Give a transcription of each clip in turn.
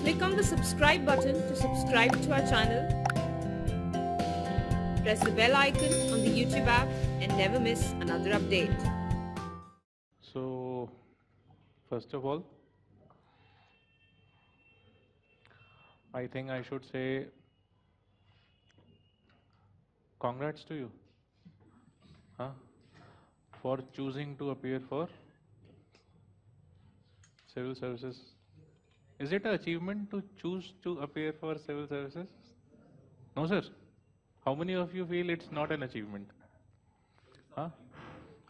Click on the subscribe button to subscribe to our channel. Press the bell icon on the YouTube app and never miss another update. So, first of all, I think I should say congrats to you, huh, for choosing to appear for civil services. Is it an achievement to choose to appear for civil services? No, sir. How many of you feel it's not an achievement? Huh?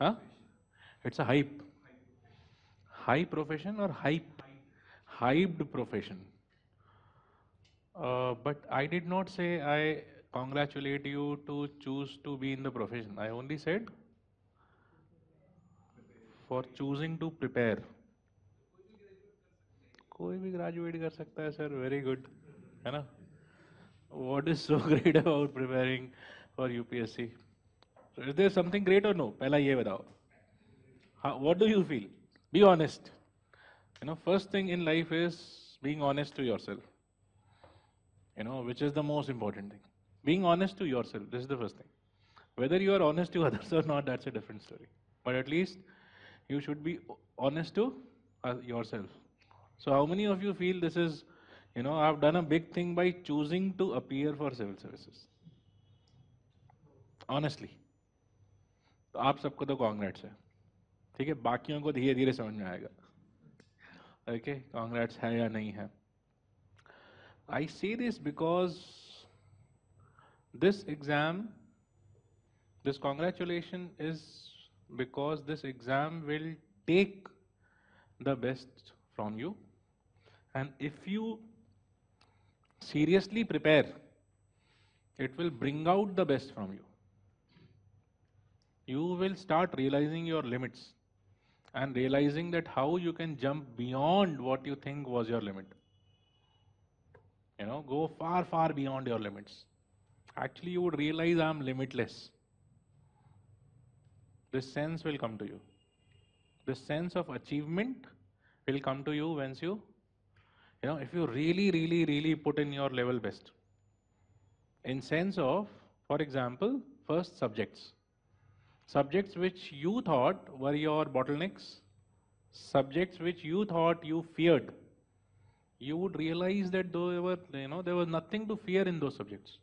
Huh? It's a hype. High profession or hype? Hyped profession. But I did not say I congratulate you to choose to be in the profession. I only said for choosing to prepare. कोई भी graduate कर सकता है, sir. Very good, है ना? What is so great about preparing for UPSC? So is there something great or no? पहला ये बताओ. What do you feel? Be honest. You know, first thing in life is being honest to yourself. You know, which is the most important thing. Being honest to yourself, this is the first thing. Whether you are honest to others or not, that's a different story. But at least you should be honest to yourself. So how many of you feel this is, you know, I've done a big thing by choosing to appear for civil services? Honestly. तो आप सबको तो congrats है, ठीक है, बाकियों को धीरे धीरे समझ में आएगा, ओके, कांग्रेट्स है या नहीं है. I say this because this exam, this congratulation is because this exam will take the best from you, and if you seriously prepare, it will bring out the best from you. You will start realizing your limits and realizing that how you can jump beyond what you think was your limit. You know, go far, far beyond your limits. Actually, you would realize I'm limitless. This sense will come to you. This sense of achievement will come to you once you know, if you really, really, really put in your level best. In sense of, for example, first subjects. Subjects which you thought were your bottlenecks, subjects which you thought you feared, you would realize that there was nothing to fear in those subjects.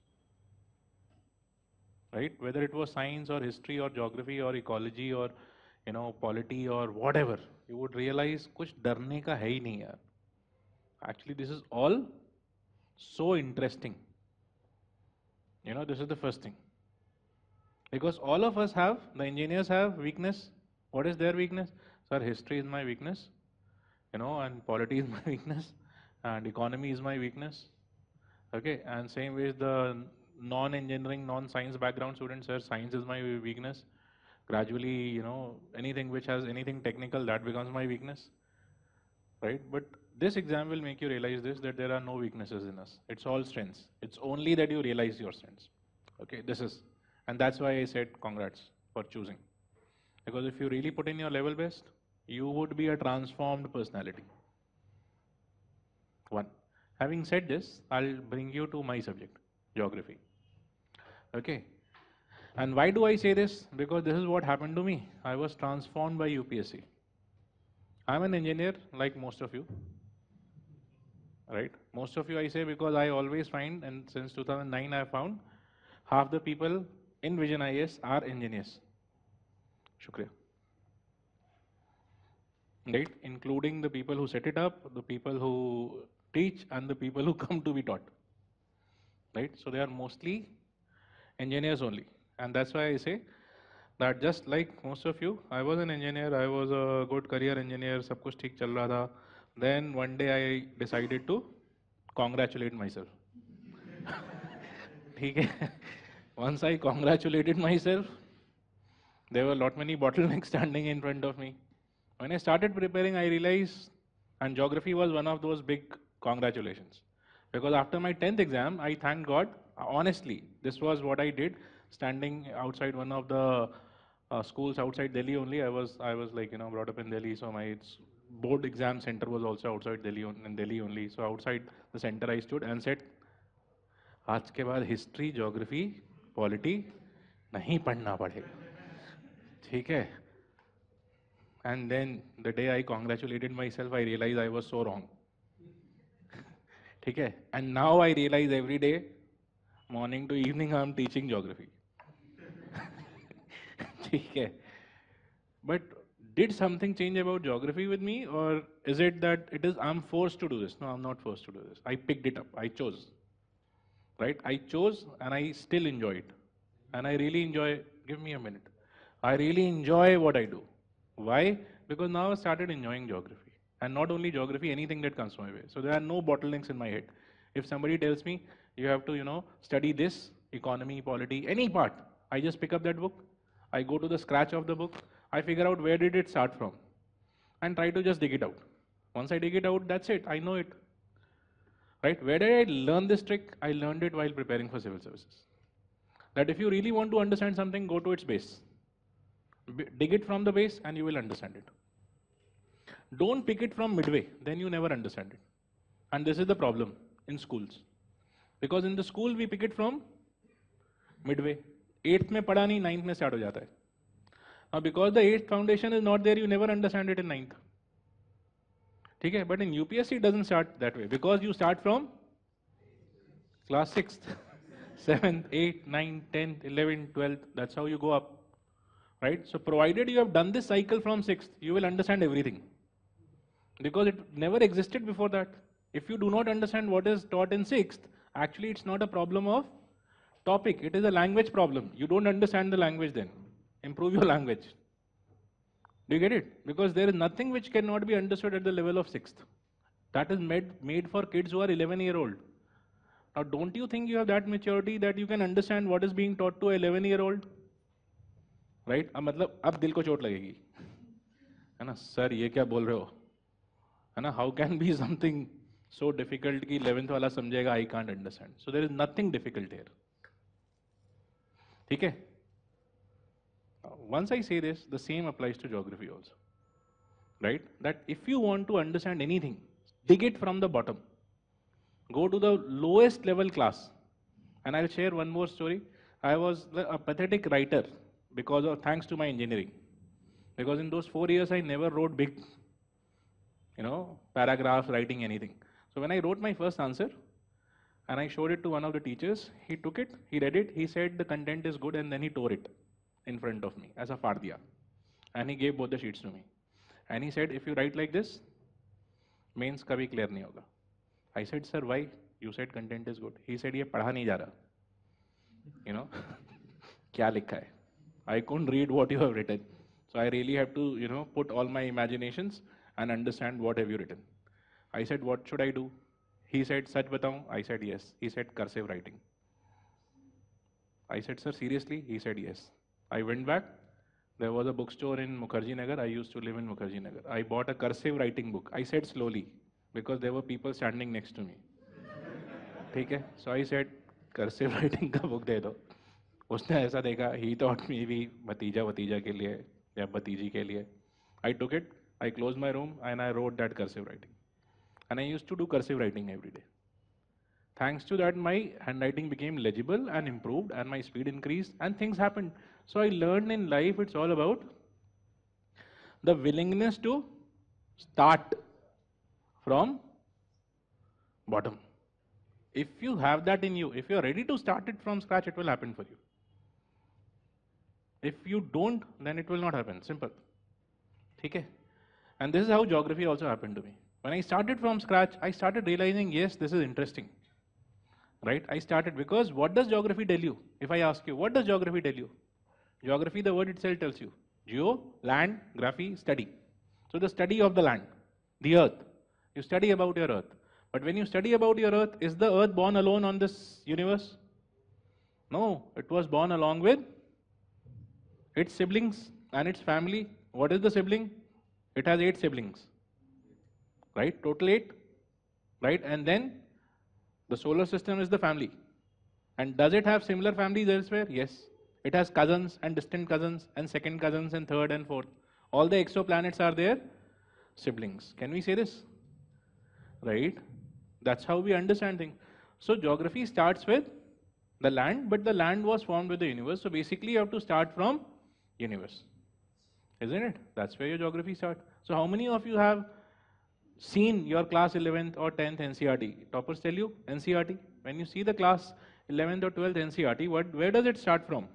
Right? Whether it was science or history or geography or ecology or, you know, polity or whatever, you would realize कुछ डरने का है ही नहीं यार. Actually, this is all so interesting. You know, this is the first thing. Because all of us have, the engineers have weakness. What is their weakness? Sir, history is my weakness, you know, and polity is my weakness, and economy is my weakness. Okay, and same way the non-engineering, non-science background students, sir, science is my weakness. Gradually, you know, anything which has anything technical, that becomes my weakness. Right? But this exam will make you realize this, that there are no weaknesses in us. It's all strengths. It's only that you realize your strengths. Okay, this is. And that's why I said congrats for choosing. Because if you really put in your level best, you would be a transformed personality. One. Having said this, I'll bring you to my subject, geography. Okay. And why do I say this? Because this is what happened to me. I was transformed by UPSC. I'm an engineer like most of you. Right? Most of you I say because I always find, and since 2009 I have found, half the people in Vision IAS are engineers. Shukriya. Right? Including the people who set it up, the people who teach, and the people who come to be taught. Right? So they are mostly engineers only. And that's why I say that just like most of you, I was an engineer, I was a good career engineer, सब कुछ ठीक चल रहा था. Then one day I decided to congratulate myself. ठीक है? Once I congratulated myself, there were a lot many bottlenecks standing in front of me. When I started preparing, I realized, and geography was one of those big congratulations. Because after my 10th exam, I thanked God. Honestly, this was what I did, standing outside one of the schools outside Delhi only. I was like, brought up in Delhi, so my board exam center was also outside Delhi, in Delhi only. So outside the center I stood and said, आज के बाद history, geography, polity नहीं पढ़ना पड़ेगा, ठीक है? And then the day I congratulated myself, I realized I was so wrong. ठीक है? And now I realize every day, morning to evening, I'm teaching geography. ठीक है? But did something change about geography with me, or is it that I'm forced to do this? No, I'm not forced to do this. I picked it up. I chose. Right? I chose and I still enjoy it. And I really enjoy, give me a minute. I really enjoy what I do. Why? Because now I started enjoying geography. And not only geography, anything that comes my way. So there are no bottlenecks in my head. If somebody tells me, you have to, study this, economy, polity, any part, I just pick up that book. I go to the scratch of the book. I figure out where did it start from. And try to just dig it out. Once I dig it out, that's it. I know it. Right? Where did I learn this trick? I learned it while preparing for civil services. That if you really want to understand something, go to its base. Dig it from the base and you will understand it. Don't pick it from midway, then you never understand it. And this is the problem in schools. Because in the school we pick it from midway. 8th में पढ़ा नहीं, 9th में start हो जाता है. Now because the 8th foundation is not there, you never understand it in 9th. ठीक है? But in UPSC it doesn't start that way. Because you start from class 6th, 7th, 8th, 9th, 10th, 11th, 12th. That's how you go up. Right? So provided you have done this cycle from 6th, you will understand everything. Because it never existed before that. If you do not understand what is taught in 6th, actually it's not a problem of topic. It is a language problem. You don't understand the language then. Improve your language. Do you get it? Because there is nothing which cannot be understood at the level of 6th. That is made for kids who are 11-year-old. Now don't you think you have that maturity that you can understand what is being taught to an 11-year-old? Right? अब मतलब अब दिल को चोट लगेगी, है ना? Sir ये क्या बोल रहे हो, है ना? How can be something so difficult कि 11th वाला समझेगा? I can't understand. So there is nothing difficult here. ठीक है? Once I say this, the same applies to geography also. Right? That if you want to understand anything, dig it from the bottom. Go to the lowest level class. And I'll share one more story. I was a pathetic writer thanks to my engineering. Because in those 4 years, I never wrote big, paragraphs, writing anything. So when I wrote my first answer, and I showed it to one of the teachers, he took it, he read it, he said the content is good, and then he tore it in front of me as a fardiya. And he gave both the sheets to me. And he said, if you write like this, mains kabhi clear nahi hoga. I said, sir, why? You said content is good. He said, ye padha nahi ja raha. Kya likha hai? I couldn't read what you have written. So I really have to, put all my imaginations and understand what have you written. I said, what should I do? He said, sach bataun? I said, yes. He said, cursive writing. I said, sir, seriously? He said, yes. I went back. There was a bookstore in Mukherjee Nagar. I used to live in Mukherjee Nagar. I bought a cursive writing book. I said slowly because there were people standing next to me. Okay? So I said, cursive writing का book दे दो. उसने ऐसा देखा. He thought maybe भतीजा के लिए या भतीजी के लिए. I took it. I closed my room and I wrote that cursive writing. And I used to do cursive writing every day. Thanks to that, my handwriting became legible and improved and my speed increased and things happened. So I learned in life it's all about the willingness to start from bottom. If you have that in you, if you are ready to start it from scratch, it will happen for you. If you don't, then it will not happen. Simple. Okay? And this is how geography also happened to me. When I started from scratch, I started realizing, yes, this is interesting. Right? I started because what does geography tell you? If I ask you, what does geography tell you? Geography, the word itself tells you. Geo, land, graphy, study. So the study of the land, the earth. You study about your earth. But when you study about your earth, is the earth born alone on this universe? No, it was born along with its siblings and its family. What is the sibling? It has 8 siblings. Right? Total 8. Right? And then the solar system is the family. And does it have similar families elsewhere? Yes. It has cousins and distant cousins and second cousins and third and fourth. All the exoplanets are their siblings. Can we say this? Right? That's how we understand things. So geography starts with the land, but the land was formed with the universe. So basically you have to start from universe. Isn't it? That's where your geography starts. So how many of you have seen your class 11th or 10th NCRT? Toppers tell you NCRT. When you see the class 11th or 12th NCRT, where does it start from?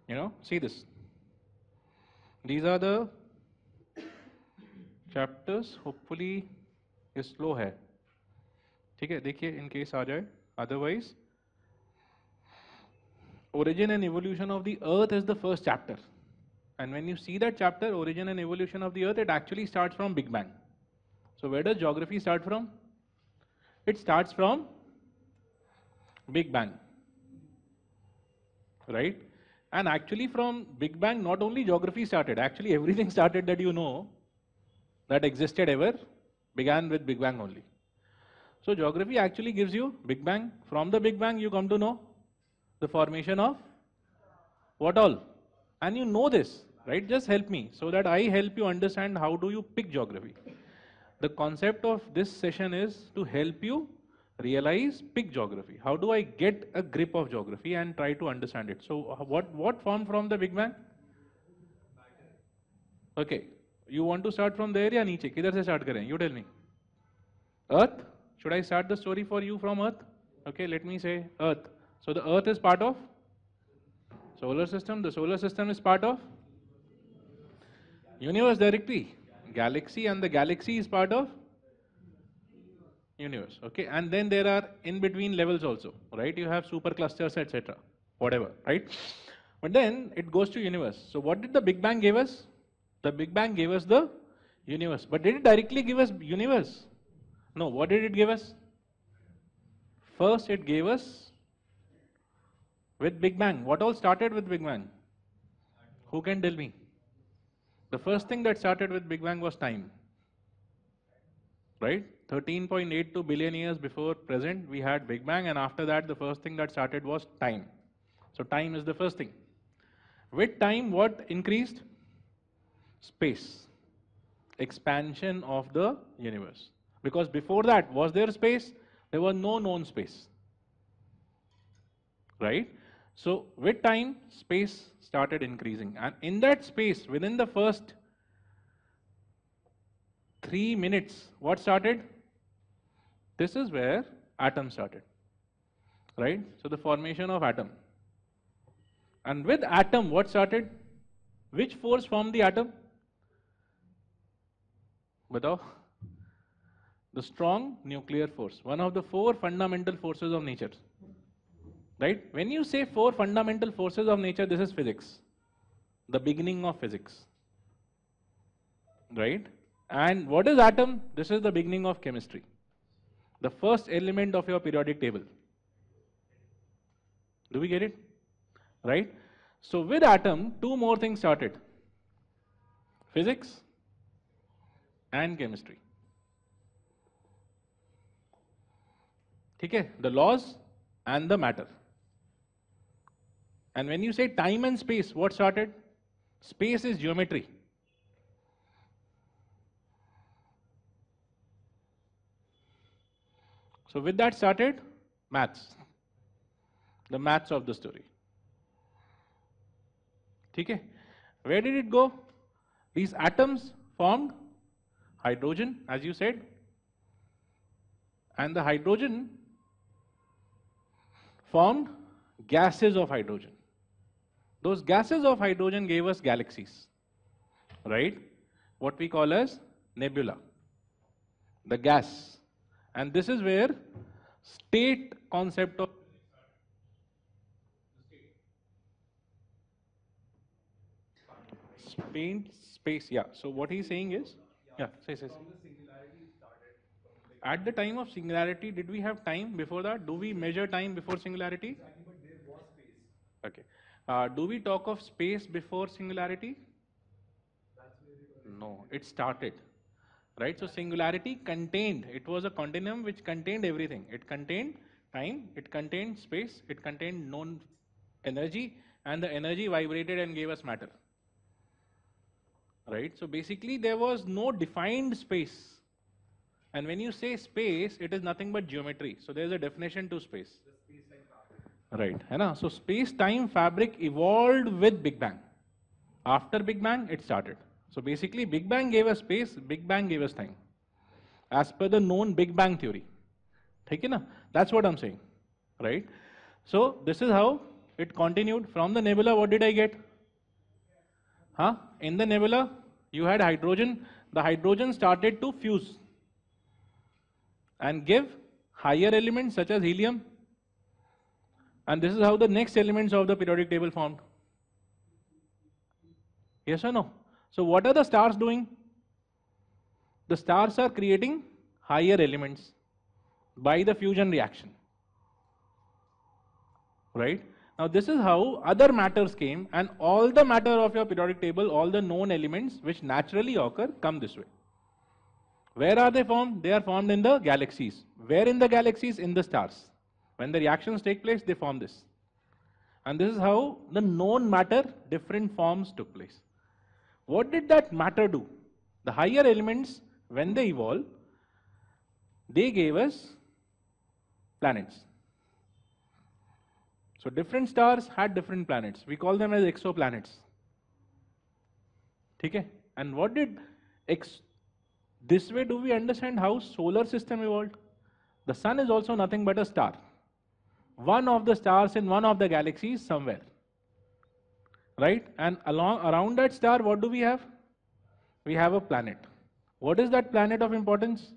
You know, see this. These are the chapters. Hopefully ये slow है. ठीक है, देखिए in case आ जाए. Otherwise, origin and evolution of the earth is the first chapter. And when you see that chapter, origin and evolution of the earth, it actually starts from Big Bang. So where does geography start from? It starts from Big Bang. Right? And actually from Big Bang, not only geography started, actually everything started that you know that existed ever began with Big Bang only. So geography actually gives you Big Bang. From the Big Bang, you come to know the formation of what all? And you know this, right? Just help me so that I help you understand how do you pick geography. The concept of this session is to help you realize, pick geography. How do I get a grip of geography and try to understand it? So what formed from the Big Bang? Okay. You want to start from there या नीचे? किधर से start करें? You tell me. Earth? Should I start the story for you from Earth? Okay, let me say Earth. So the Earth is part of solar system. The solar system is part of universe directly. Galaxy, and the galaxy is part of universe. Okay, and then there are in between levels also, right? You have superclusters, etc. Whatever, right? But then it goes to universe. So what did the Big Bang give us? The Big Bang gave us the universe. But did it directly give us universe? No. What did it give us? First it gave us with Big Bang. What all started with Big Bang? Who can tell me? The first thing that started with Big Bang was time. Right? 13.82 billion years before present, we had Big Bang, and after that, the first thing that started was time. So time is the first thing. With time, what increased? Space. Expansion of the universe. Because before that, was there space? There was no known space. Right? So with time, space started increasing. And in that space, within the first 3 minutes, what started? This is where atom started. Right? So the formation of atom. And with atom, what started? Which force formed the atom? Batao? The strong nuclear force. One of the 4 fundamental forces of nature. Right? When you say 4 fundamental forces of nature, this is physics. The beginning of physics. Right? And what is atom? This is the beginning of chemistry. The first element of your periodic table. Do we get it? Right? So with atom, 2 more things started. Physics and chemistry. Okay? The laws and the matter. And when you say time and space, what started? Space is geometry. So with that started maths. The maths of the story. Okay? Where did it go? These atoms formed hydrogen, as you said. And the hydrogen formed gases of hydrogen. Those gases of hydrogen gave us galaxies, right? What we call as nebula, the gas. And this is where state concept of space, yeah. So what he's saying is, yeah, say. At the time of singularity, did we have time before that? Do we measure time before singularity? Okay. Do we talk of space before singularity? No, it started. Right? So singularity contained, it was a continuum which contained everything. It contained time, it contained space, it contained known energy, and the energy vibrated and gave us matter. Right? So basically there was no defined space. And when you say space, it is nothing but geometry. So there is a definition to space. Right. So space-time fabric evolved with Big Bang. After Big Bang, it started. So basically Big Bang gave us space, Big Bang gave us time. As per the known Big Bang theory. That's what I'm saying. Right? So this is how it continued. From the nebula, what did I get? In the nebula, you had hydrogen. The hydrogen started to fuse and give higher elements such as helium. And this is how the next elements of the periodic table formed. Yes or no? So what are the stars doing? The stars are creating higher elements by the fusion reaction. Right? Now this is how other matters came, and all the matter of your periodic table, all the known elements which naturally occur, come this way. Where are they formed? They are formed in the galaxies. Where in the galaxies? In the stars. When the reactions take place, they form this. And this is how the known matter, different forms took place. What did that matter do? The higher elements, when they evolved, they gave us planets. So different stars had different planets. We call them as exoplanets. Okay? And what did this way do we understand how solar system evolved? The sun is also nothing but a star. One of the stars in one of the galaxies somewhere. Right? And around that star, what do we have? We have a planet. What is that planet of importance?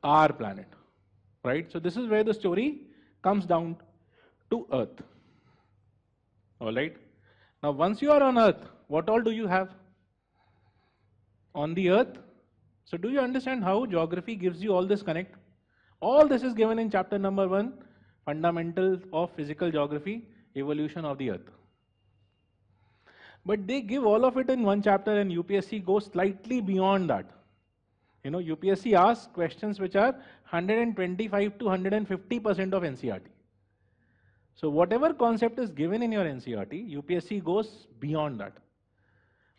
Our planet. Right? So this is where the story comes down to Earth. Alright? Now once you are on Earth, what all do you have? On the Earth. So do you understand how geography gives you all this connect? All this is given in chapter number 1, Fundamentals of Physical Geography, Evolution of the Earth. But they give all of it in one chapter, and UPSC goes slightly beyond that. UPSC asks questions which are 125 to 150% of NCERT. So whatever concept is given in your NCERT, UPSC goes beyond that.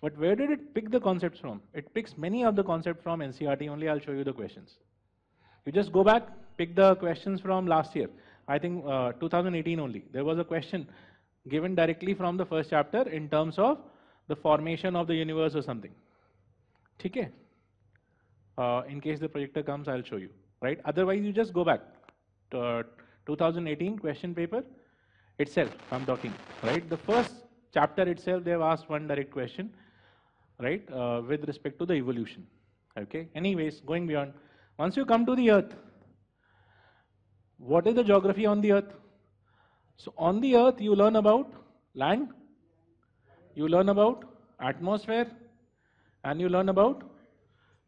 But where did it pick the concepts from? It picks many of the concepts from NCERT only. I'll show you the questions. You just go back, pick the questions from last year. I think 2018 only. There was a question given directly from the first chapter in terms of the formation of the universe or something. Okay? In case the projector comes, I'll show you. Right? Otherwise, you just go back to 2018 question paper itself. I'm talking. Right? The first chapter itself, they have asked one direct question. Right? With respect to the evolution. Okay? Anyways, going beyond. Once you come to the Earth, what is the geography on the Earth? So on the Earth, you learn about land, you learn about atmosphere, and you learn about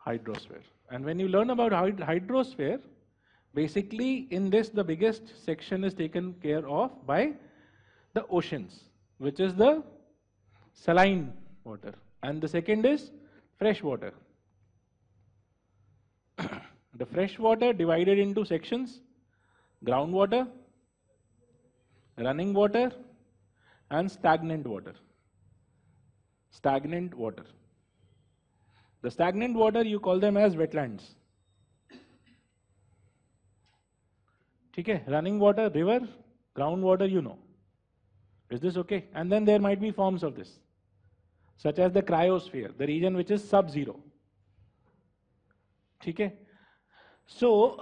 hydrosphere. And when you learn about hydrosphere, basically in this, the biggest section is taken care of by the oceans, which is the saline water. And the second is fresh water. The fresh water divided into sections: groundwater, running water, and stagnant water. Stagnant water. The stagnant water, you call them as wetlands. Okay? Running water, river, groundwater, you know. Is this okay? And then there might be forms of this, such as the cryosphere, the region which is sub-zero. Okay? So,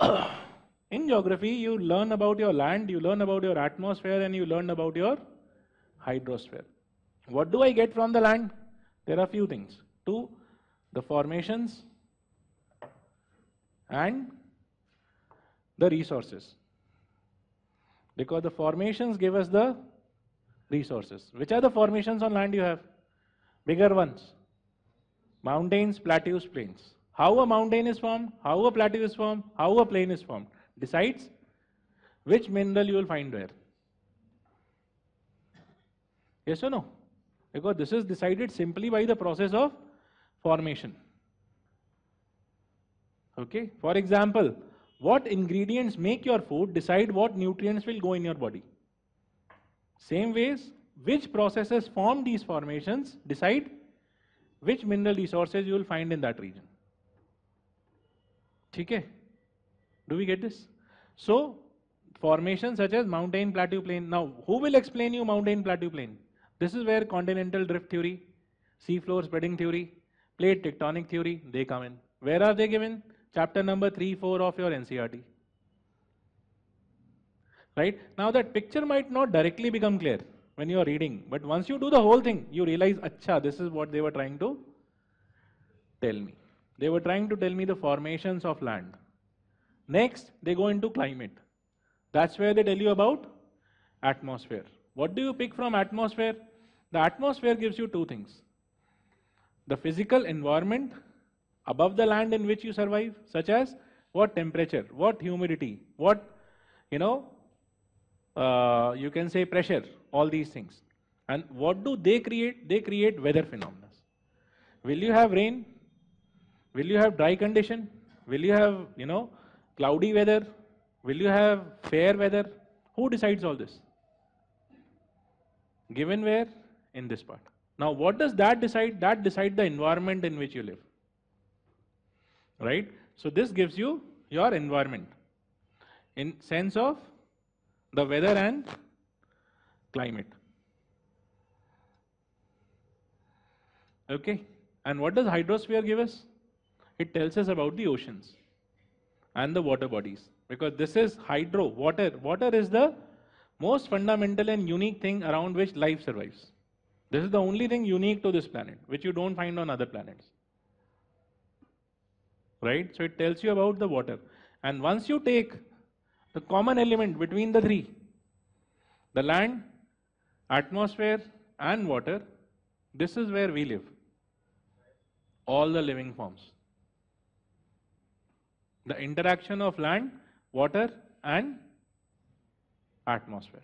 in geography, you learn about your land, you learn about your atmosphere, and you learn about your hydrosphere. What do I get from the land? There are few things. Two, the formations and the resources. Because the formations give us the resources. Which are the formations on land you have? Bigger ones. Mountains, plateaus, plains. How a mountain is formed, how a plateau is formed, how a plain is formed, decides which mineral you will find where. Yes or no? Because this is decided simply by the process of formation. Okay? For example, what ingredients make your food decide what nutrients will go in your body. Same ways, which processes form these formations decide which mineral resources you will find in that region. Okay? Do we get this? So, formations such as mountain plateau plain. Now, who will explain you mountain plateau plain? This is where continental drift theory, seafloor spreading theory, plate tectonic theory, they come in. Where are they given? Chapter number 3, 4 of your NCERT. Right? Now that picture might not directly become clear when you are reading, but once you do the whole thing, you realize, acha, this is what they were trying to tell me. They were trying to tell me the formations of land. Next, they go into climate. That's where they tell you about atmosphere. What do you pick from atmosphere? The atmosphere gives you two things. The physical environment above the land in which you survive, such as what temperature, what humidity, what, you can say pressure, all these things. And what do they create? They create weather phenomena. Will you have rain? Will you have dry condition? Will you have, cloudy weather? Will you have fair weather? Who decides all this? Given where? In this part. Now, what does that decide? That decides the environment in which you live. Right? So, this gives you your environment in sense of the weather and climate. Okay? And what does hydrosphere give us? It tells us about the oceans and the water bodies. Because this is hydro, water. Water is the most fundamental and unique thing around which life survives. This is the only thing unique to this planet, which you don't find on other planets. Right? So it tells you about the water. And once you take the common element between the three, the land, atmosphere, and water, this is where we live. All the living forms. The interaction of land, water, and atmosphere.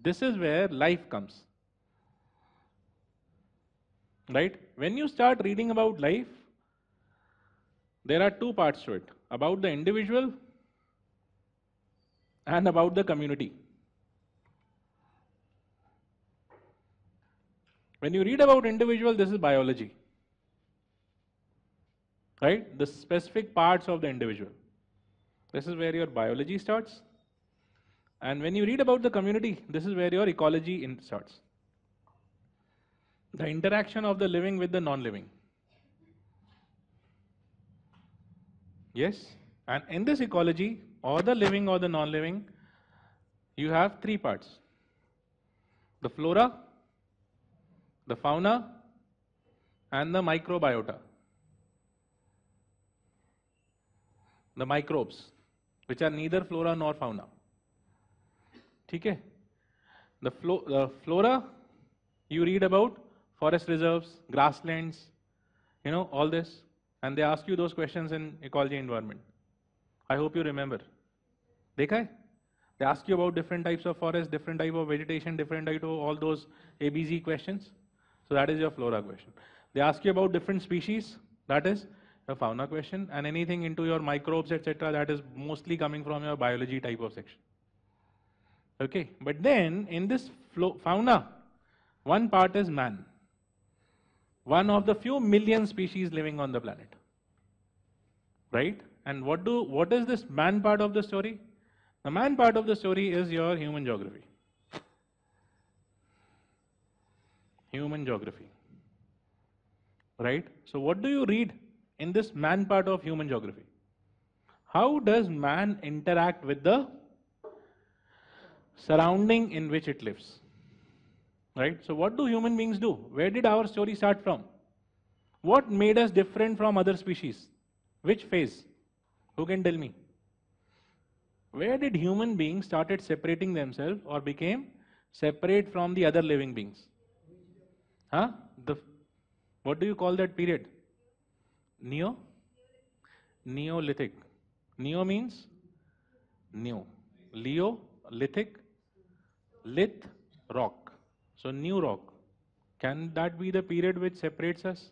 This is where life comes. Right? When you start reading about life, there are two parts to it. About the individual and about the community. When you read about individual, this is biology. Right? The specific parts of the individual. This is where your biology starts. And when you read about the community, this is where your ecology starts. The interaction of the living with the non-living. Yes? And in this ecology, or the living or the non-living, you have three parts. The flora, the fauna, and the microbiota. The microbes, which are neither flora nor fauna. Okay? The flora, you read about forest reserves, grasslands, all this. And they ask you those questions in ecology environment. I hope you remember. Dekha hai? They ask you about different types of forest, different type of vegetation, different type of all those ABC questions. So that is your flora question. They ask you about different species. That is a fauna question. And anything into your microbes, etc. that is mostly coming from your biology type of section. Okay. But then in this fauna, one part is man. One of the few million species living on the planet. Right? And what is this man part of the story? The man part of the story is your human geography. Human geography. Right? So what do you read in this man part of human geography? How does man interact with the surrounding in which it lives? Right? So what do human beings do? Where did our story start from? What made us different from other species? Which phase? Who can tell me? Where did human beings started separating themselves or became separate from the other living beings? Huh? What do you call that period? Neolithic. Neo means new. Lithic. Lith, rock. So new rock. Can that be the period which separates us?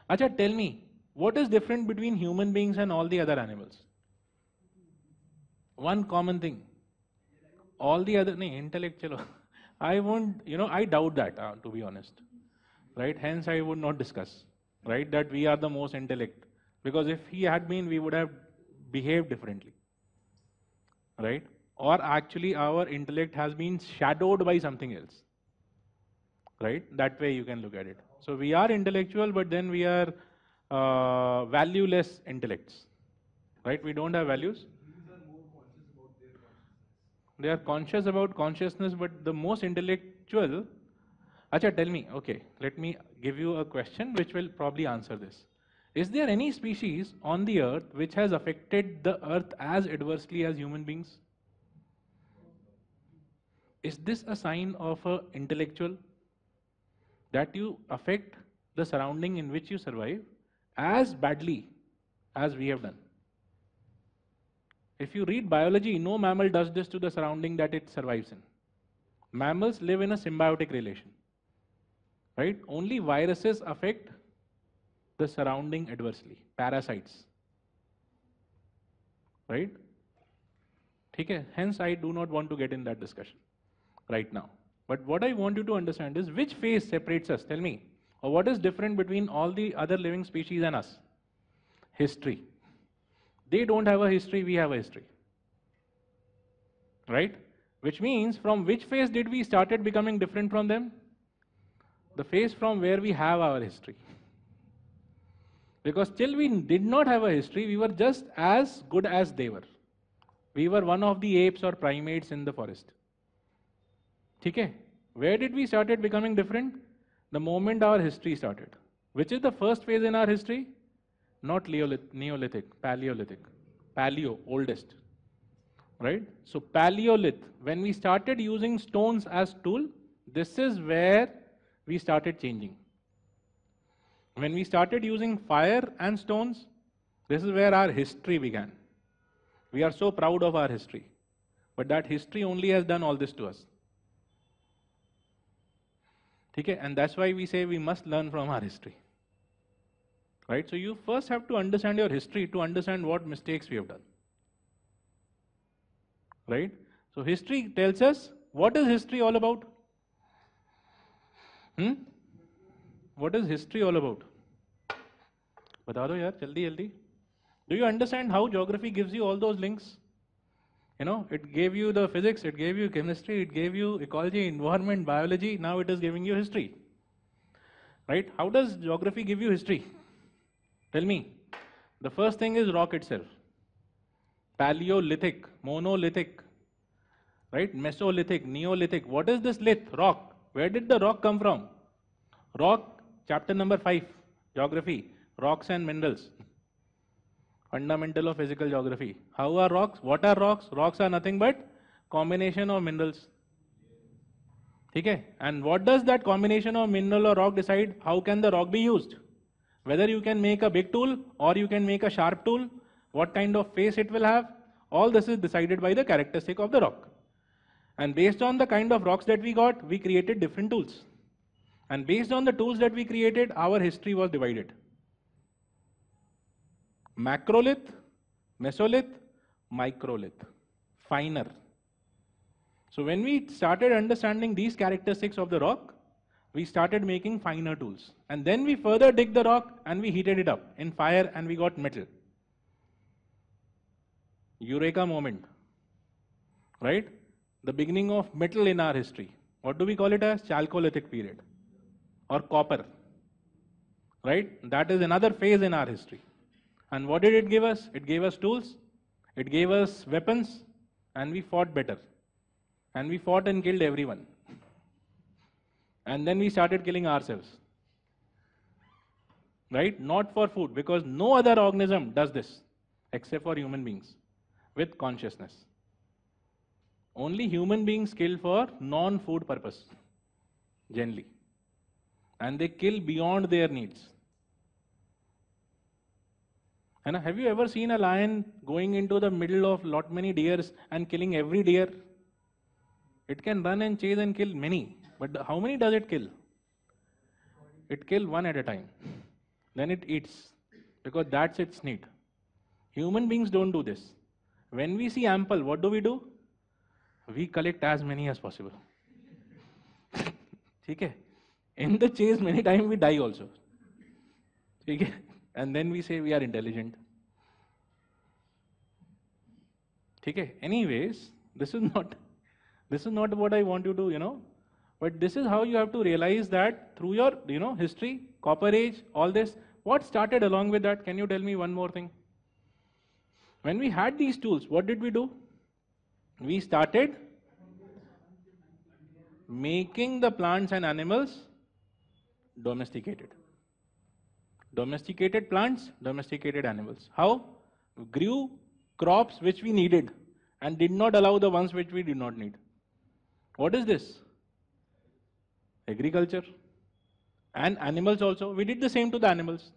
Acha, tell me, what is different between human beings and all the other animals? One common thing. all the other, nahin, intellectual, I won't, I doubt that, to be honest, right? Hence, I would not discuss, right, that we are the most intellect. Because if he had been, we would have behaved differently, right? Or actually, our intellect has been shadowed by something else, right? That way you can look at it. So we are intellectual, but then we are valueless intellects, right? We don't have values. They are conscious about consciousness, but the most intellectual. Acha, tell me, okay, let me give you a question which will probably answer this. Is there any species on the earth which has affected the earth as adversely as human beings? Is this a sign of an intellectual? That you affect the surrounding in which you survive as badly as we have done? If you read biology, no mammal does this to the surrounding that it survives in. Mammals live in a symbiotic relation, right? Only viruses affect the surrounding adversely, parasites, right? Okay? Hence, I do not want to get in that discussion right now. But what I want you to understand is which phase separates us, tell me, or what is different between all the other living species and us? History. They don't have a history, we have a history. Right? Which means from which phase did we started becoming different from them? The phase from where we have our history. Because till we did not have a history, we were just as good as they were. We were one of the apes or primates in the forest. Okay? Where did we started becoming different? The moment our history started. Which is the first phase in our history? Not Neolithic, Paleolithic. Paleo, oldest. Right? So Paleolith, when we started using stones as tool, this is where we started changing. When we started using fire and stones, this is where our history began. We are so proud of our history. But that history only has done all this to us. Okay? And that's why we say we must learn from our history. Right? So you first have to understand your history to understand what mistakes we have done. Right? So history tells us, what is history all about? What is history all about? Bata do yaar, jaldi jaldi. Do you understand how geography gives you all those links? It gave you the physics, it gave you chemistry, it gave you ecology, environment, biology, now it is giving you history. Right? How does geography give you history? Tell me. The first thing is rock itself. Paleolithic, monolithic, right? Mesolithic, Neolithic. What is this lith? Rock. Where did the rock come from? Rock, chapter number 5, geography, rocks and minerals. Fundamental of physical geography. How are rocks? What are rocks? Rocks are nothing but combination of minerals. Okay? And what does that combination of mineral or rock decide? How can the rock be used? Whether you can make a big tool or you can make a sharp tool, what kind of face it will have, all this is decided by the characteristic of the rock. And based on the kind of rocks that we got, we created different tools. And based on the tools that we created, our history was divided. Macrolith, mesolith, microlith, finer. So when we started understanding these characteristics of the rock, we started making finer tools. And then we further dig the rock and we heated it up in fire and we got metal. Eureka moment. Right? The beginning of metal in our history. What do we call it as? Chalcolithic period. Or copper. Right? That is another phase in our history. And what did it give us? It gave us tools. It gave us weapons. And we fought better. And we fought and killed everyone. And then we started killing ourselves. Right? Not for food, because no other organism does this except for human beings with consciousness. Only human beings kill for non-food purpose, generally. And they kill beyond their needs. And have you ever seen a lion going into the middle of lot many deers and killing every deer? It can run and chase and kill many. But how many does it kill? It kills one at a time. Then it eats, because that's its need. Human beings don't do this. When we see ample, what do? we collect as many as possible. Okay? In the chase, many times we die also. Okay? And then we say we are intelligent. Okay? Anyways, this is not what I want you to, but this is how you have to realize that through your, history, copper age, all this, what started along with that? Can you tell me one more thing? When we had these tools, what did we do? We started making the plants and animals domesticated. Domesticated plants, domesticated animals. How? Grew crops which we needed and did not allow the ones which we did not need. What is this? Agriculture. And animals also. We did the same to the animals.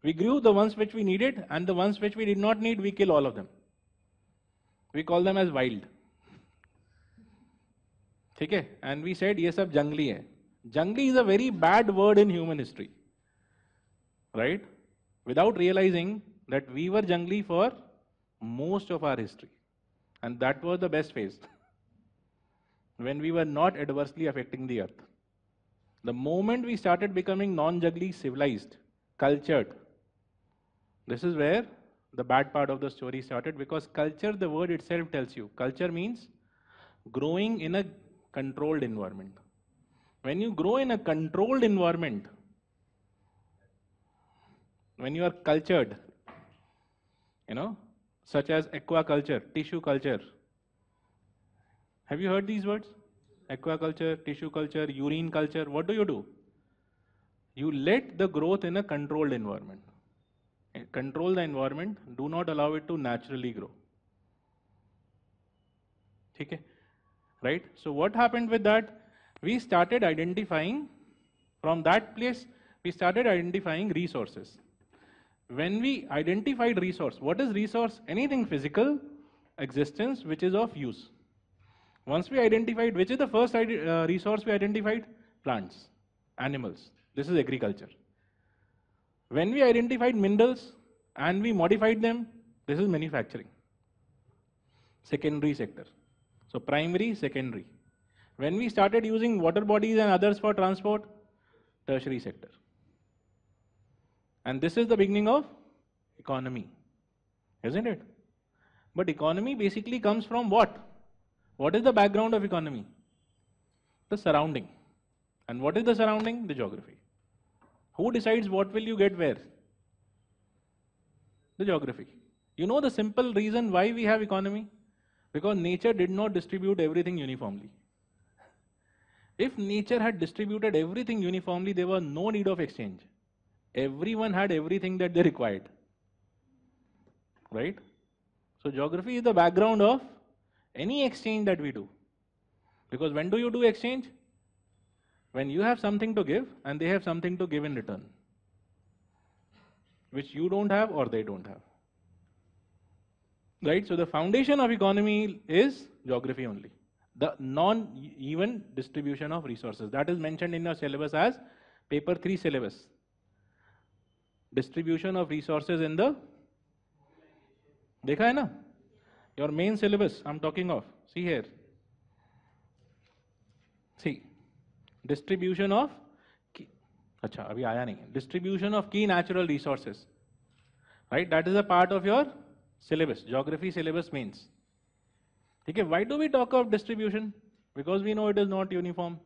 We grew the ones which we needed and the ones which we did not need, we kill all of them. We call them as wild. Okay? And we said, yes, ab jungli hai. Jungli is a very bad word in human history. Right? Without realizing that we were jungli for most of our history. And that was the best phase. When we were not adversely affecting the earth. The moment we started becoming non-jungly, civilized, cultured, this is where the bad part of the story started, because culture, the word itself tells you, culture means growing in a controlled environment. When you grow in a controlled environment, when you are cultured, such as aquaculture, tissue culture. Have you heard these words? Aquaculture, tissue culture, urine culture. What do? You let the growth in a controlled environment. Control the environment, do not allow it to naturally grow. Okay? Right? So what happened with that? We started identifying, from that place, we started identifying resources. When we identified resource, what is resource? Anything physical existence which is of use. Once we identified, which is the first resource we identified? Plants, animals. This is agriculture. When we identified minerals and we modified them, this is manufacturing. Secondary sector. So primary, secondary. When we started using water bodies and others for transport, tertiary sector. And this is the beginning of economy, isn't it? But economy basically comes from what? What is the background of economy? The surrounding. And what is the surrounding? The geography. Who decides what will you get where? The geography. You know the simple reason why we have economy? Because nature did not distribute everything uniformly. If nature had distributed everything uniformly, there was no need of exchange. Everyone had everything that they required. Right? So geography is the background of any exchange that we do. Because when do you do exchange? When you have something to give and they have something to give in return, which you don't have or they don't have. Right? So the foundation of economy is geography only. The non-even distribution of resources. That is mentioned in your syllabus as paper 3 syllabus. Distribution of resources in the... देखा है ना? Your main syllabus I'm talking of. See here. See. Distribution of... अच्छा, अभी आया नहीं. Distribution of key natural resources. Right? That is a part of your syllabus. Geography syllabus means. Okay, why do we talk of distribution? Because we know it is not uniform.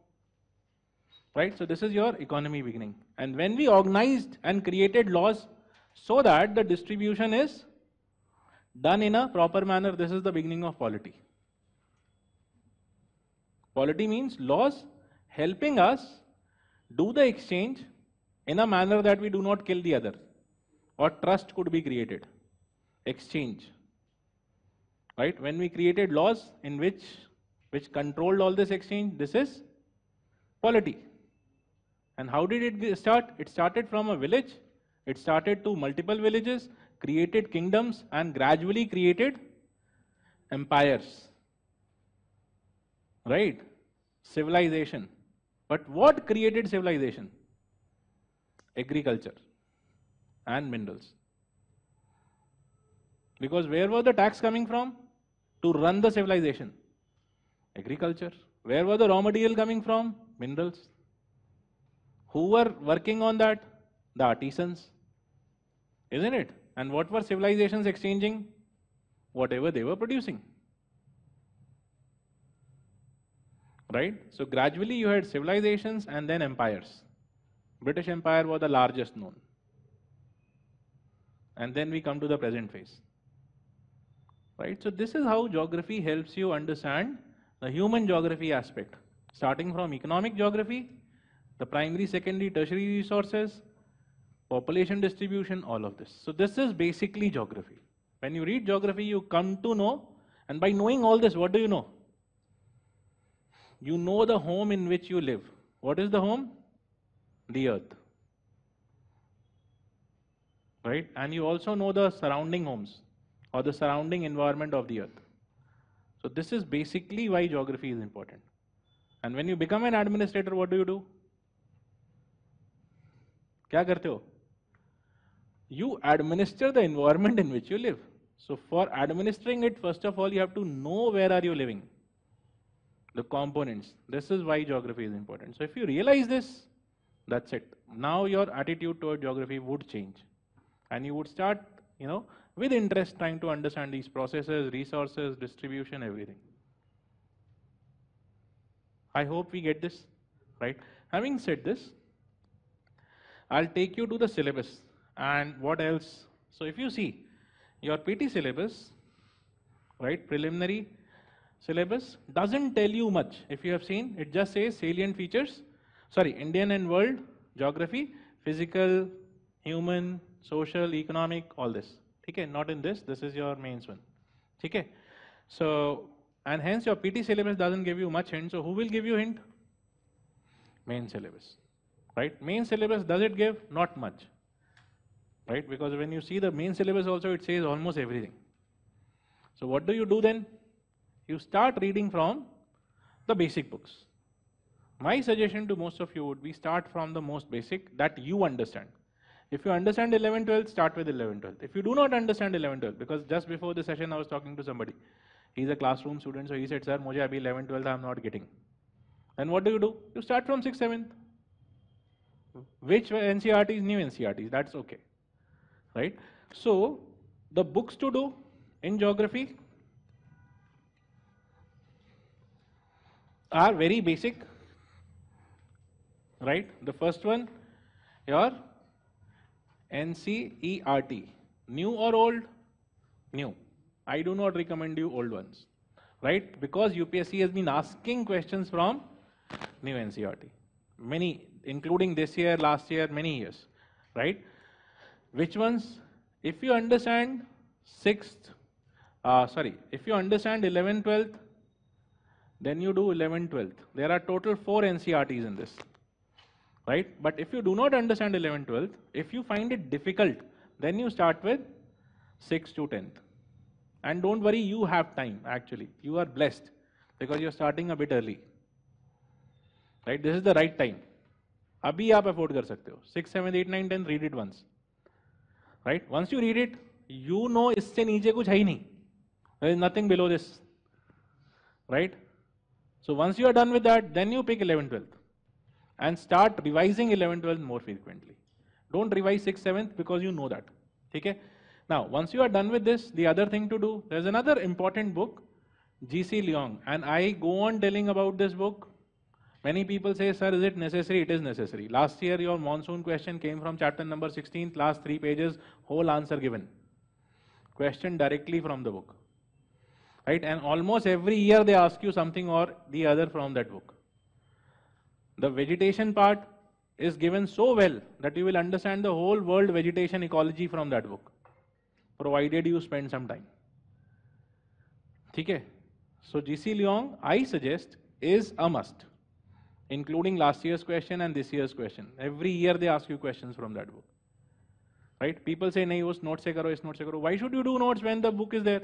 Right? So this is your economy beginning. And when we organized and created laws so that the distribution is done in a proper manner, this is the beginning of polity. Polity means laws helping us do the exchange in a manner that we do not kill the other, or trust could be created. Exchange. Right? When we created laws in which controlled all this exchange, this is polity. And how did it start? It started from a village. It started to multiple villages, created kingdoms, and gradually created empires. Right? Civilization. But what created civilization? Agriculture and minerals. Because where was the tax coming from? To run the civilization. Agriculture. Where was the raw material coming from? Minerals. Who were working on that? The artisans. Isn't it? And what were civilizations exchanging? Whatever they were producing. Right? So gradually you had civilizations and then empires. British Empire was the largest known. And then we come to the present phase. Right? So this is how geography helps you understand the human geography aspect. Starting from economic geography, the primary, secondary, tertiary resources, population distribution, all of this. So this is basically geography. When you read geography, you come to know, and by knowing all this, what do you know? You know the home in which you live. What is the home? The earth. Right? And you also know the surrounding homes or the surrounding environment of the earth. So this is basically why geography is important. And when you become an administrator, what do? क्या करते हो? You administer the environment in which you live. So for administering it, first of all, you have to know where are you living. The components. This is why geography is important. So if you realize this, that's it. Now your attitude toward geography would change. And you would start, with interest trying to understand these processes, resources, distribution, everything. I hope we get this, right? Having said this, I'll take you to the syllabus and what else. So if you see your PT syllabus, right, preliminary syllabus doesn't tell you much. If you have seen, it just says salient features, Indian and world, geography, physical, human, social, economic, all this. Okay, not in this is your mains one. Okay, so, and hence your PT syllabus doesn't give you much hint, so who will give you hint? Main syllabus, right? Main syllabus, does it give? Not much, right? Because when you see the main syllabus also, it says almost everything. So what do you do then? You start reading from the basic books. My suggestion to most of you would be start from the most basic that you understand. If you understand 11, 12, start with 11, 12. If you do not understand 11, 12, because just before the session I was talking to somebody, he's a classroom student, so he said, sir, mujhe abhi 11, 12 I'm not getting. Then what do? You start from 6th, 7th. Which NCRTs? New NCRTs, that's okay, right? So the books to do in geography are very basic, right? The first one, your NCERT. New or old? New. I do not recommend you old ones, right? Because UPSC has been asking questions from new NCERT. Many, including this year, last year, many years, right? Which ones? If you understand if you understand 11, 12th, then you do 11, 12th. There are total 4 NCERTs in this, right? But if you do not understand 11, 12th, if you find it difficult, then you start with 6th to 10th. And don't worry, you have time actually. You are blessed because you're starting a bit early, right? This is the right time. Abhi aap afford kar sakte ho. 6, 7, 8, 9, 10, read it once, right? Once you read it, you know isse niche kuch hai nahi. There is nothing below this, right? So once you are done with that, then you pick 11, 12th and start revising 11, 12th more frequently. Don't revise 6, 7th because you know that. Okay? Now, once you are done with this, the other thing to do, there's another important book, G.C. Leong, and I go on telling about this book. Many people say, sir, is it necessary? It is necessary. Last year, your monsoon question came from chapter number 16, last 3 pages, whole answer given. Question directly from the book. Right? And almost every year they ask you something or the other from that book. The vegetation part is given so well that you will understand the whole world vegetation ecology from that book, provided you spend some time. Okay? So G.C. Leong, I suggest, is a must, including last year's question and this year's question. Every year they ask you questions from that book. Right? People say, nahi, us note se karo, is note se karo. Why should you do notes when the book is there?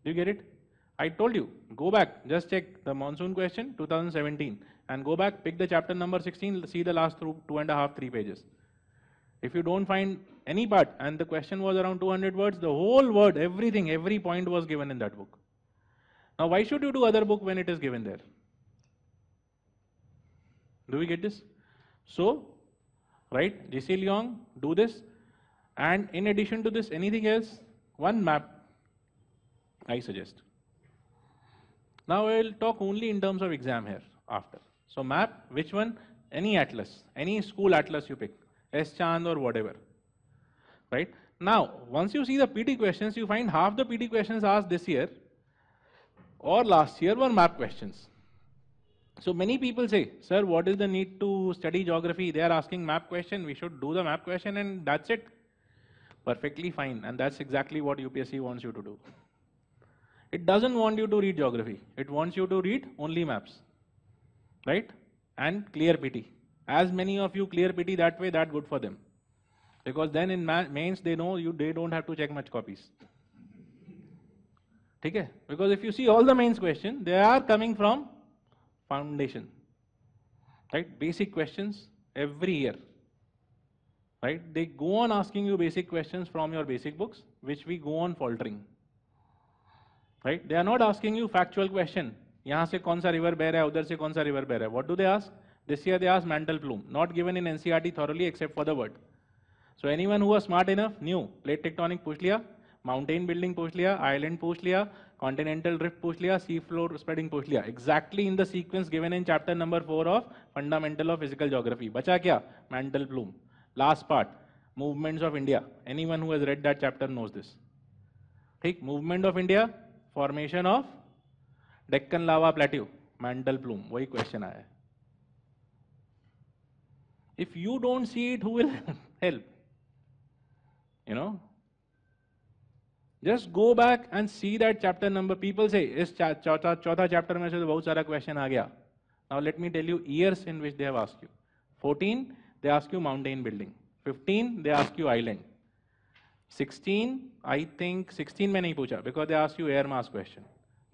Do you get it? I told you, go back, just check the monsoon question, 2017, and go back, pick the chapter number 16, see the last 2.5, 3 pages. If you don't find any part, and the question was around 200 words, the whole word, everything, every point was given in that book. Now, why should you do other book when it is given there? Do we get this? So, right, GC Leong, do this. And in addition to this, anything else? One map, I suggest. Now I will talk only in terms of exam here after. So map, which one? Any atlas, any school atlas you pick, S Chand or whatever. Right? Now, once you see the PT questions, you find half the PT questions asked this year or last year were map questions. So many people say, sir, what is the need to study geography? They are asking map question, we should do the map question and that's it. Perfectly fine, and that's exactly what UPSC wants you to do. It doesn't want you to read geography. It wants you to read only maps, right? And clear PT. As many of you clear PT that way, that's good for them. Because then in mains, they know they don't have to check much copies. Okay? Because if you see all the mains questions, they are coming from foundation, right? Basic questions every year, right? They go on asking you basic questions from your basic books, which we go on faltering. Right? They are not asking you factual question. यहाँ से कौन सा river बह रहा है, उधर से कौन सा river बह रहा है. What do they ask? This year they asked mantle plume, not given in NCERT thoroughly except for the word. So anyone who was smart enough knew plate tectonic पूछ लिया, mountain building पूछ लिया, island पूछ लिया, continental drift पूछ लिया, sea floor spreading पूछ लिया. Exactly in the sequence given in chapter number 4 of Fundamental of Physical Geography. बचा क्या? Mantle plume. Last part, movements of India. Anyone who has read that chapter knows this. ठीक, movement of India. Formation of Deccan lava plateau, mantle plume, वही question आया है. If you don't see it, who will help? You know, just go back and see that chapter number. People say इस चौथा chapter में से तो बहुत सारा question आ गया. Now let me tell you years in which they have asked you. 14, they ask you mountain building. 15, they ask you island. 16, I think 16 में नहीं पूछा because they asked you air mass question.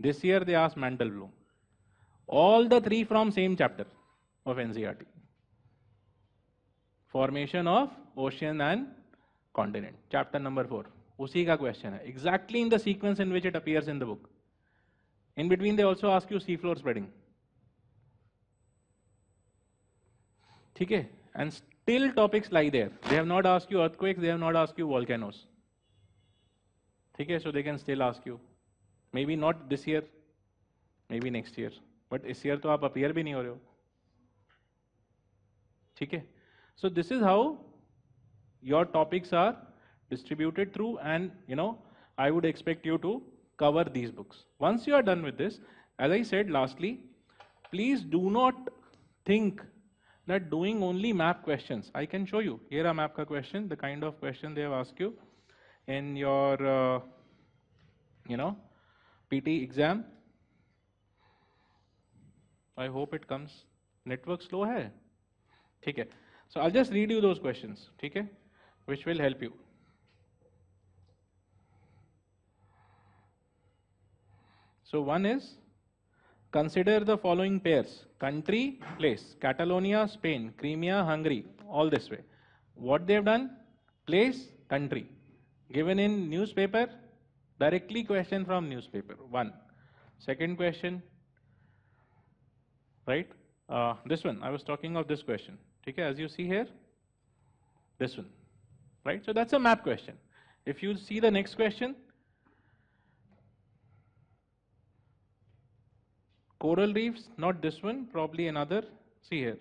This year they asked mantle plume. All the three from same chapter of NCERT. Formation of ocean and continent. Chapter number 4. उसी का question है. Exactly in the sequence in which it appears in the book. In between they also ask you sea floor spreading. ठीक है? And still topics lie there. They have not asked you earthquakes, they have not asked you volcanoes. Okay, so they can still ask you. Maybe not this year, maybe next year. But this year तो आप appear भी नहीं हो रहे हो. ठीक है? So this is how your topics are distributed through, and you know, I would expect you to cover these books. Once you are done with this, as I said lastly, please do not think that doing only map questions. I can show you. Here a map ka question, the kind of question they have asked you in your, you know, PT exam. I hope it comes. Network slow hai? ठीक है. So I'll just read you those questions, ठीक है? Which will help you. So one is, consider the following pairs: country, place, Catalonia, Spain, Crimea, Hungary, all this way. What they have done? Place, country. Given in newspaper, directly question from newspaper, one. Second question, right? This one, I was talking of this question. Okay, as you see here, this one, right? So that's a map question. If you see the next question, coral reefs, not this one, probably another. See here.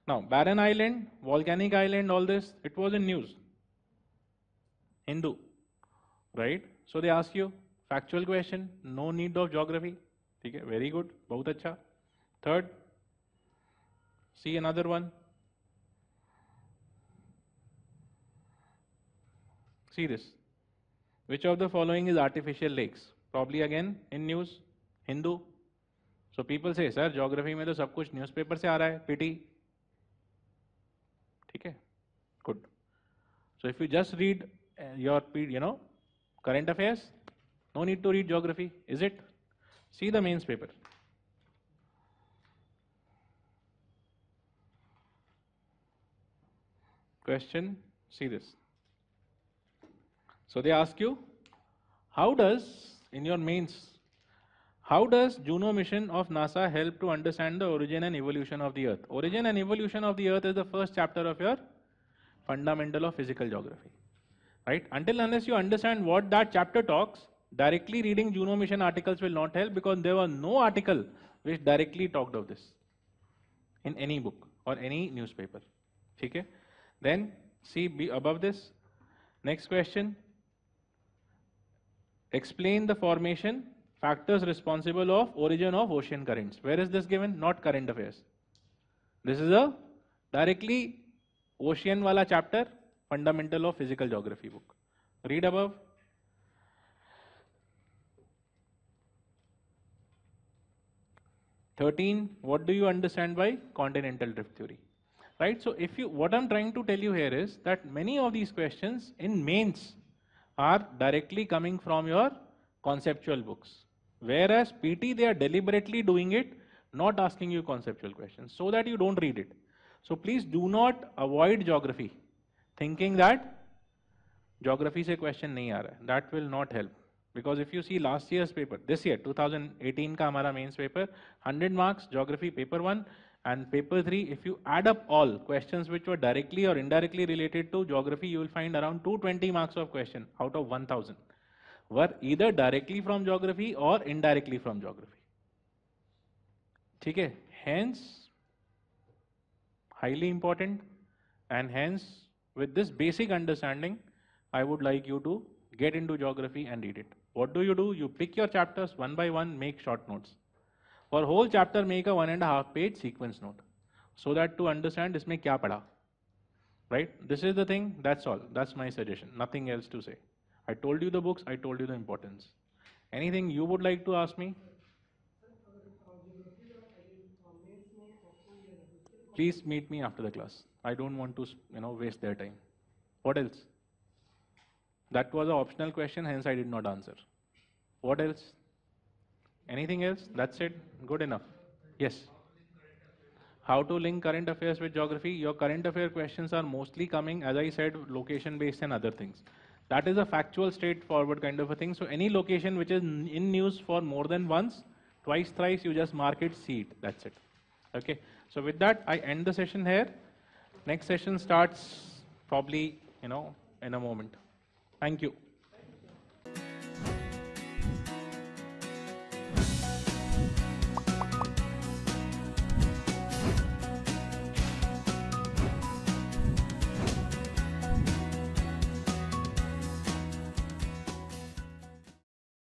Now, barren island, volcanic island, all this, it was in news. Hindu, right? So they ask you, factual question, no need of geography. Okay, very good, बहुत अच्छा. Third, see another one. See this. Which of the following is artificial lakes? Probably again in news, Hindu. So people say, sir, geography में तो सब कुछ newspaper से आ रहा है, PT. ठीक है? Good. So if you just read your, you know, current affairs, no need to read geography, is it? See the mains paper. Question, see this. So they ask you, how does, in your mains, How does Juno mission of NASA help to understand the origin and evolution of the Earth? Origin and evolution of the Earth is the first chapter of your fundamental of physical geography. Right? Until unless you understand what that chapter talks, directly reading Juno mission articles will not help, because there was no article which directly talked of this in any book or any newspaper. Okay? Then see above this. Next question. Explain the formation factors responsible of origin of ocean currents. Where is this given? Not current affairs. This is a directly ocean wala chapter, fundamental of physical geography book. Read above. "13. What do you understand by continental drift theory?" Right? So if you, what I'm trying to tell you here is that many of these questions in mains are directly coming from your conceptual books. Whereas PT, they are deliberately doing it, not asking you conceptual questions, so that you don't read it. So please do not avoid geography, thinking that geography से question नहीं आ रहा है. That will not help. Because if you see last year's paper, this year 2018 का हमारा mains paper, 100 marks geography paper 1 and paper 3, if you add up all questions which were directly or indirectly related to geography, you will find around 220 marks of question out of 1000 were either directly from geography or indirectly from geography. ठीक है? Hence highly important, and hence with this basic understanding I would like you to get into geography and read it. What do? You pick your chapters one by one, make short notes. For whole chapter, make a 1.5 page sequence note, so that to understand इसमें क्या पढ़ा. Right? This is the thing. That's all. That's my suggestion. Nothing else to say. I told you the books. I told you the importance. Anything you would like to ask me? Please meet me after the class. I don't want to, waste their time. What else? That was an optional question, hence I did not answer. What else? Anything else? That's it? Good enough. Yes. How to link current affairs with geography? Your current affair questions are mostly coming, as I said, location based and other things. That is a factual, straightforward kind of a thing. So any location which is in news for more than once, twice, thrice, you just mark it, see it. That's it. Okay. So with that, I end the session here. Next session starts probably, in a moment. Thank you.